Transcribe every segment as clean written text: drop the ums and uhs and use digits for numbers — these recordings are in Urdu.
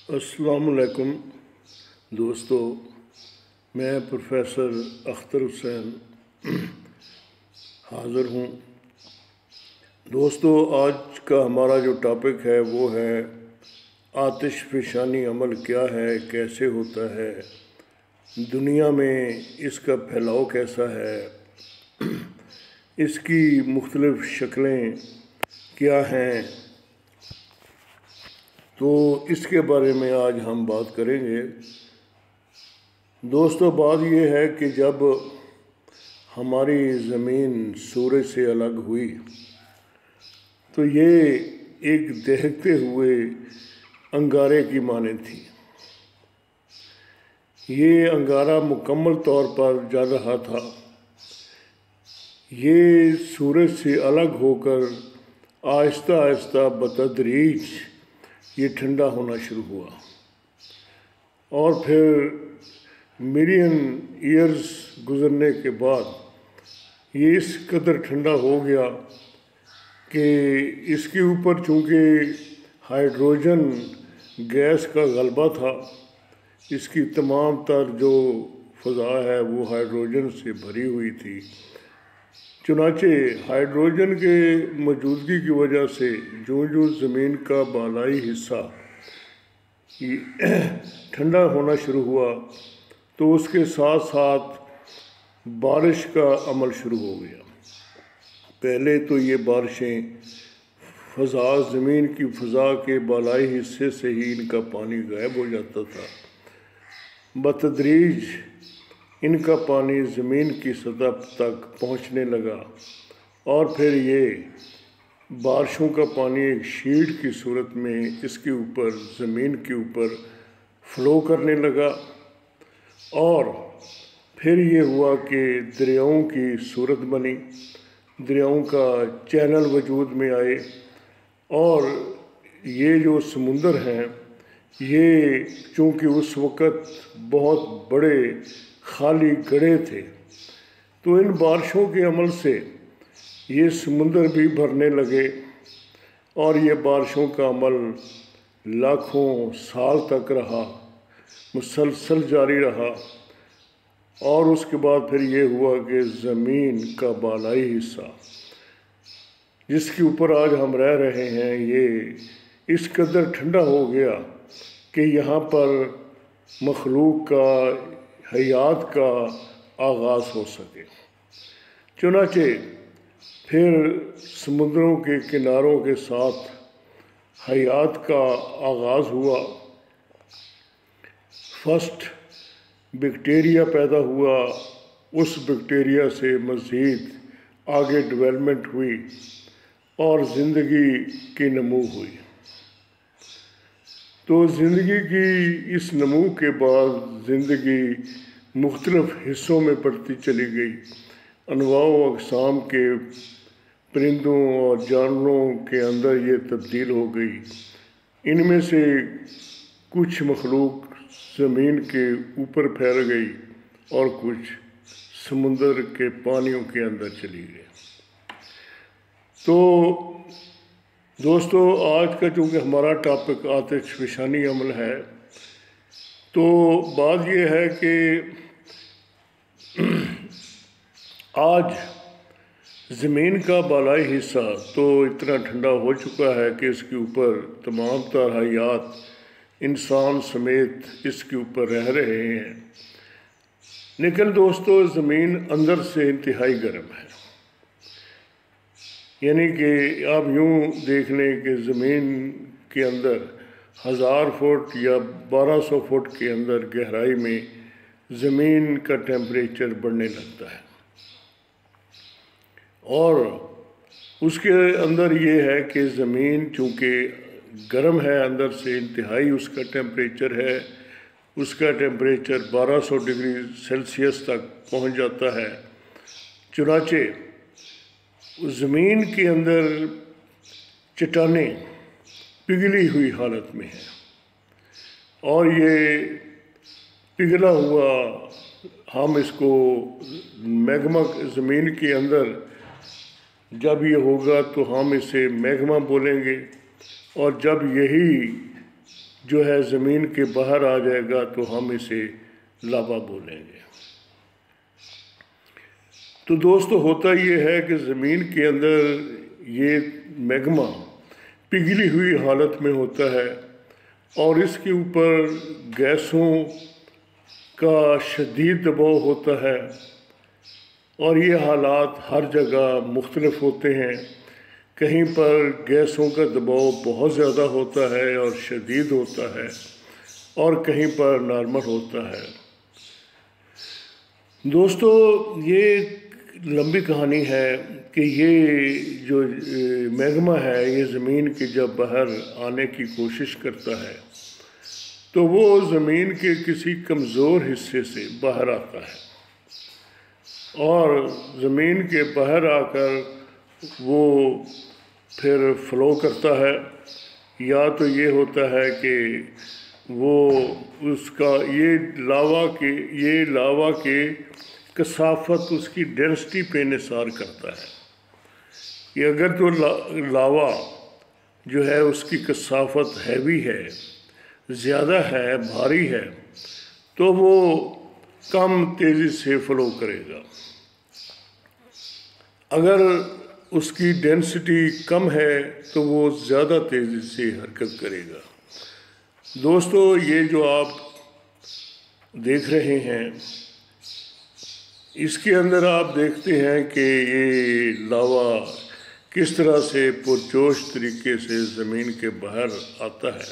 السلام علیکم دوستو، میں پروفیسر اختر حسین حاضر ہوں۔ دوستو، آج کا ہمارا جو ٹاپک ہے وہ ہے آتش فشانی عمل کیا ہے، کیسے ہوتا ہے، دنیا میں اس کا پھیلاؤ کیسا ہے، اس کی مختلف شکلیں کیا ہیں، تو اس کے بارے میں آج ہم بات کریں گے۔ دوستو، بات یہ ہے کہ جب ہماری زمین سورج سے الگ ہوئی تو یہ ایک دہکتے ہوئے انگارے کی مانند تھی۔ یہ انگارہ مکمل طور پر جل رہا تھا۔ یہ سورج سے الگ ہو کر آہستہ آہستہ بتدریج یہ ٹھنڈا ہونا شروع ہوا، اور پھر ملین ایئرز گزرنے کے بعد یہ اس قدر ٹھنڈا ہو گیا کہ اس کے اوپر چونکہ ہائیڈروجن گیس کا غلبہ تھا، اس کی تمام تر جو فضا ہے وہ ہائیڈروجن سے بھری ہوئی تھی۔ چنانچہ ہائیڈروجن کے موجودگی کی وجہ سے جو زمین کا بالائی حصہ ٹھنڈا ہونا شروع ہوا تو اس کے ساتھ ساتھ بارش کا عمل شروع ہو گیا۔ پہلے تو یہ بارشیں زمین کی فضا کے بالائی حصے سے ہی ان کا پانی غائب ہو جاتا تھا۔ بتدریج ان کا پانی زمین کی سطح تک پہنچنے لگا، اور پھر یہ بارشوں کا پانی ایک شیٹ کی صورت میں اس کے اوپر زمین کے اوپر فلو کرنے لگا، اور پھر یہ ہوا کہ دریاؤں کی صورت بنی، دریاؤں کا چینل وجود میں آئے، اور یہ جو سمندر ہیں یہ چونکہ اس وقت بہت بڑے خالی گڑھے تھے تو ان بارشوں کے عمل سے یہ سمندر بھی بھرنے لگے، اور یہ بارشوں کا عمل لاکھوں سال تک رہا، مسلسل جاری رہا، اور اس کے بعد پھر یہ ہوا کہ زمین کا بالائی حصہ جس کے اوپر آج ہم رہ رہے ہیں یہ اس قدر ٹھنڈا ہو گیا کہ یہاں پر مخلوق کا، حیات کا آغاز ہو سکے۔ چنانچہ پھر سمندروں کے کناروں کے ساتھ حیات کا آغاز ہوا۔ فرسٹ بیکٹیریا پیدا ہوا، اس بیکٹیریا سے مزید آگے ڈیولپمنٹ ہوئی اور زندگی کی نمو ہوئی۔ تو زندگی کی اس نمو کے بعد زندگی مختلف حصوں میں بڑھتی چلی گئی۔ انواع و اقسام کے پرندوں اور جانوروں کے اندر یہ تبدیل ہو گئی۔ ان میں سے کچھ مخلوق زمین کے اوپر پھیل گئی اور کچھ سمندر کے پانیوں کے اندر چلی گئی۔ تو دوستو، آج کا چونکہ ہمارا ٹاپک آتش فشانی عمل ہے، تو بات یہ ہے کہ آج زمین کا بالائی حصہ تو اتنا ٹھنڈا ہو چکا ہے کہ اس کے اوپر تمام تر حیات، انسان سمیت اس کے اوپر رہ رہے ہیں، لیکن دوستو زمین اندر سے انتہائی گرم ہے۔ یعنی کہ آپ یوں دیکھ لیں کہ زمین کے اندر 1000 فٹ یا 1200 فٹ کے اندر گہرائی میں زمین کا ٹیمپریچر بڑھنے لگتا ہے، اور اس کے اندر یہ ہے کہ زمین چونکہ گرم ہے اندر سے، انتہائی اس کا ٹیمپریچر ہے، اس کا ٹیمپریچر 1200 ڈگری سیلسیس تک پہنچ جاتا ہے۔ چنانچہ زمین کے اندر چٹانیں پگھلی ہوئی حالت میں ہیں، اور یہ پگھلا ہوا ہم اس کو میگما، زمین کے اندر جب یہ ہوگا تو ہم اسے میگما بولیں گے، اور جب یہی جو ہے زمین کے باہر آ جائے گا تو ہم اسے لاوا بولیں گے۔ تو دوستو ہوتا یہ ہے کہ زمین کے اندر یہ میگما پگھلی ہوئی حالت میں ہوتا ہے اور اس کے اوپر گیسوں کا شدید دباؤ ہوتا ہے، اور یہ حالات ہر جگہ مختلف ہوتے ہیں۔ کہیں پر گیسوں کا دباؤ بہت زیادہ ہوتا ہے اور شدید ہوتا ہے، اور کہیں پر نارمل ہوتا ہے۔ دوستو یہ لمبی کہانی ہے کہ یہ جو میگما ہے یہ زمین کے جب باہر آنے کی کوشش کرتا ہے تو وہ زمین کے کسی کمزور حصے سے باہر آتا ہے، اور زمین کے باہر آ کر وہ پھر فلو کرتا ہے۔ یا تو یہ ہوتا ہے کہ وہ اس کا یہ لاوا کے کثافت اس کی ڈینسٹی پہ انحصار کرتا ہے کہ اگر تو لاوا جو ہے اس کی کثافت ہیوی ہے، زیادہ ہے، بھاری ہے، تو وہ کم تیزی سے فلو کرے گا۔ اگر اس کی ڈینسٹی کم ہے تو وہ زیادہ تیزی سے حرکت کرے گا۔ دوستو یہ جو آپ دیکھ رہے ہیں اس کے اندر آپ دیکھتے ہیں کہ یہ لاوا کس طرح سے پرجوش طریقے سے زمین کے باہر آتا ہے۔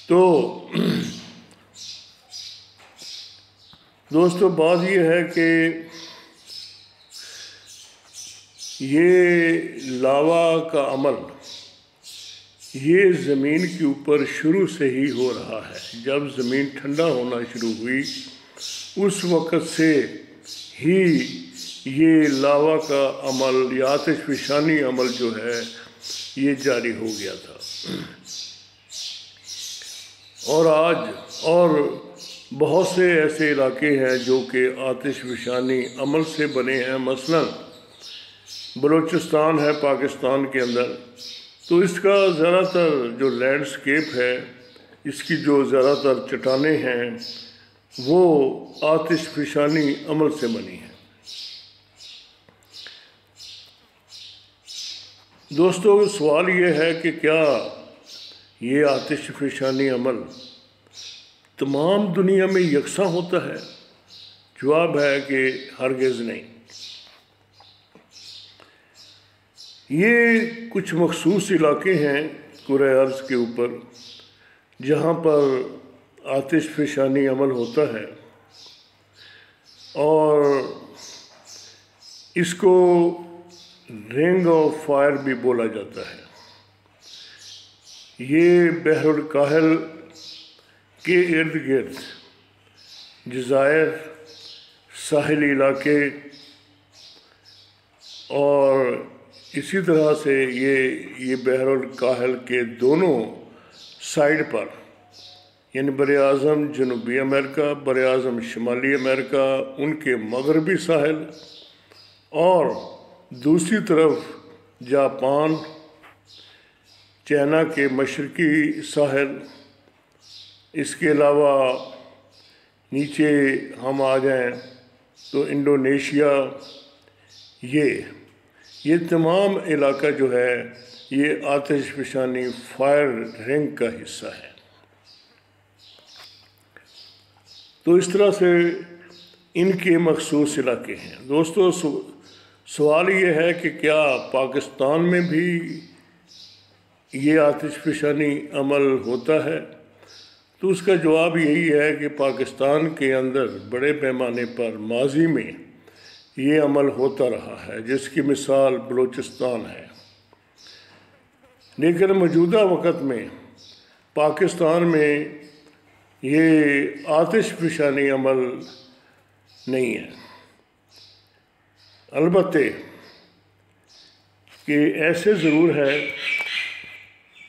تو دوستو بات یہ ہے کہ یہ لاوا کا عمل یہ زمین کے اوپر شروع سے ہی ہو رہا ہے۔ جب زمین ٹھنڈا ہونا شروع ہوئی اس وقت سے ہی یہ لاوا کا عمل یا آتش فشانی عمل جو ہے یہ جاری ہو گیا تھا، اور آج اور بہت سے ایسے علاقے ہیں جو کہ آتش فشانی عمل سے بنے ہیں۔ مثلاً بلوچستان ہے پاکستان کے اندر، تو اس کا زیادہ تر جو لینڈسکیپ ہے، اس کی جو زیادہ تر چٹانیں ہیں وہ آتش فشانی عمل سے بنی ہیں۔ دوستو سوال یہ ہے کہ کیا یہ آتش فشانی عمل تمام دنیا میں یکساں ہوتا ہے؟ جواب ہے کہ ہرگز نہیں۔ یہ کچھ مخصوص علاقے ہیں کرۂ ارض کے اوپر جہاں پر آتش فشانی عمل ہوتا ہے، اور اس کو رنگ آف فائر بھی بولا جاتا ہے۔ یہ بحر الکاہل کے ارد گرد جزائر، ساحلی علاقے، اور اسی طرح سے یہ بحر الکاہل کے دونوں سائڈ پر، یعنی براعظم جنوبی امریکہ، براعظم شمالی امریکہ، ان کے مغربی ساحل، اور دوسری طرف جاپان، چائنا کے مشرقی ساحل، اس کے علاوہ نیچے ہم آ جائیں تو انڈونیشیا، یہ تمام علاقہ جو ہے یہ آتش فشانی فائر رنگ کا حصہ ہے۔ تو اس طرح سے ان کے مخصوص علاقے ہیں۔ دوستو سوال یہ ہے کہ کیا پاکستان میں بھی یہ آتش فشانی عمل ہوتا ہے؟ تو اس کا جواب یہی ہے کہ پاکستان کے اندر بڑے پیمانے پر ماضی میں یہ عمل ہوتا رہا ہے، جس کی مثال بلوچستان ہے۔ لیکن موجودہ وقت میں پاکستان میں یہ آتش فشانی عمل نہیں ہے۔ البتہ کہ ایسے ضرور ہے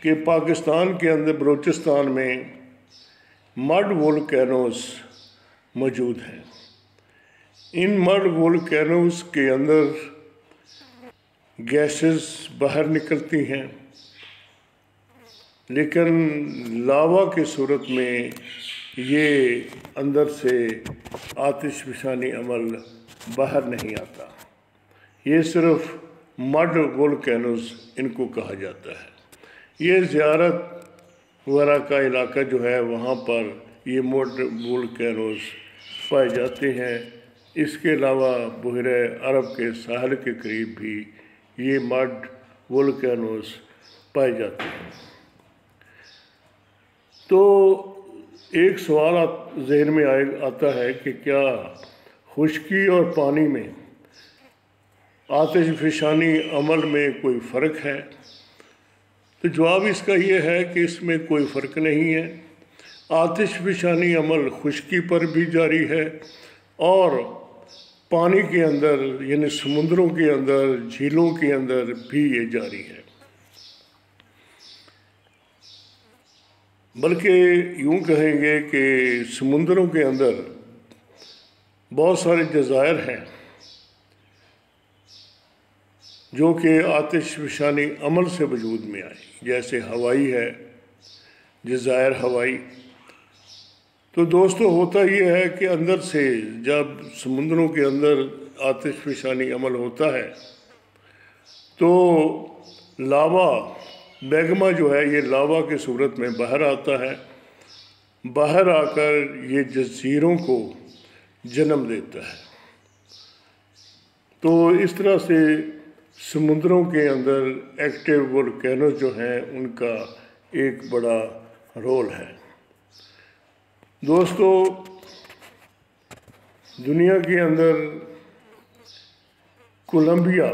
کہ پاکستان کے اندر بلوچستان میں مڈ وولکینوز موجود ہیں۔ ان مڈ وولکینوز کے اندر گیسز باہر نکلتی ہیں، لیکن لاوا کی صورت میں یہ اندر سے آتش فشانی عمل باہر نہیں آتا، یہ صرف مڈ وولکینوز ان کو کہا جاتا ہے۔ یہ زیارت وغیرہ کا علاقہ جو ہے وہاں پر یہ مڈ وولکینوز پائے جاتے ہیں۔ اس کے علاوہ بحیرہ عرب کے ساحل کے قریب بھی یہ مڈ وولکینوز پائے جاتے ہیں۔ تو ایک سوال ذہن میں آتا ہے کہ کیا خشکی اور پانی میں آتش فشانی عمل میں کوئی فرق ہے؟ تو جواب اس کا یہ ہے کہ اس میں کوئی فرق نہیں ہے۔ آتش فشانی عمل خشکی پر بھی جاری ہے اور پانی کے اندر یعنی سمندروں کے اندر، جھیلوں کے اندر بھی یہ جاری ہے۔ بلکہ یوں کہیں گے کہ سمندروں کے اندر بہت سارے جزائر ہیں جو کہ آتش فشانی عمل سے وجود میں آئی، جیسے ہوائی ہے، جزائر ہوائی۔ تو دوستو ہوتا یہ ہے کہ اندر سے جب سمندروں کے اندر آتش فشانی عمل ہوتا ہے تو لاوا میگما جو ہے یہ لاوا کی صورت میں باہر آتا ہے، باہر آ کر یہ جزیروں کو جنم دیتا ہے۔ تو اس طرح سے سمندروں کے اندر ایکٹیو وولکینوز جو ہیں ان کا ایک بڑا رول ہے۔ دوستو دنیا کے اندر کولمبیا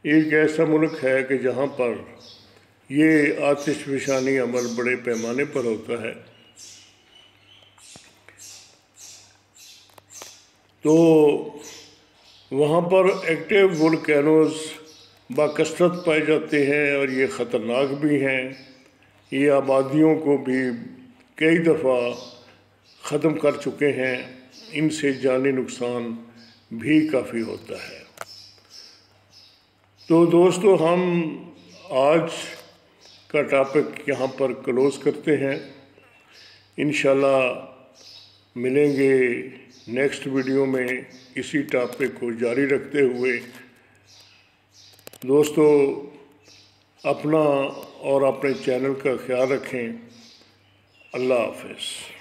ایک ایسا ملک ہے کہ جہاں پر یہ آتش فشانی عمل بڑے پیمانے پر ہوتا ہے۔ تو وہاں پر ایکٹیو وولکینوز بکثرت پائے جاتے ہیں اور یہ خطرناک بھی ہیں، یہ آبادیوں کو بھی کئی دفعہ ختم کر چکے ہیں، ان سے جانی نقصان بھی کافی ہوتا ہے۔ تو دوستو ہم آج کا ٹاپک یہاں پر کلوز کرتے ہیں، انشاءاللہ ملیں گے نیکسٹ ویڈیو میں اسی ٹاپک کو جاری رکھتے ہوئے۔ دوستو اپنا اور اپنے چینل کا خیال رکھیں۔ اللہ حافظ۔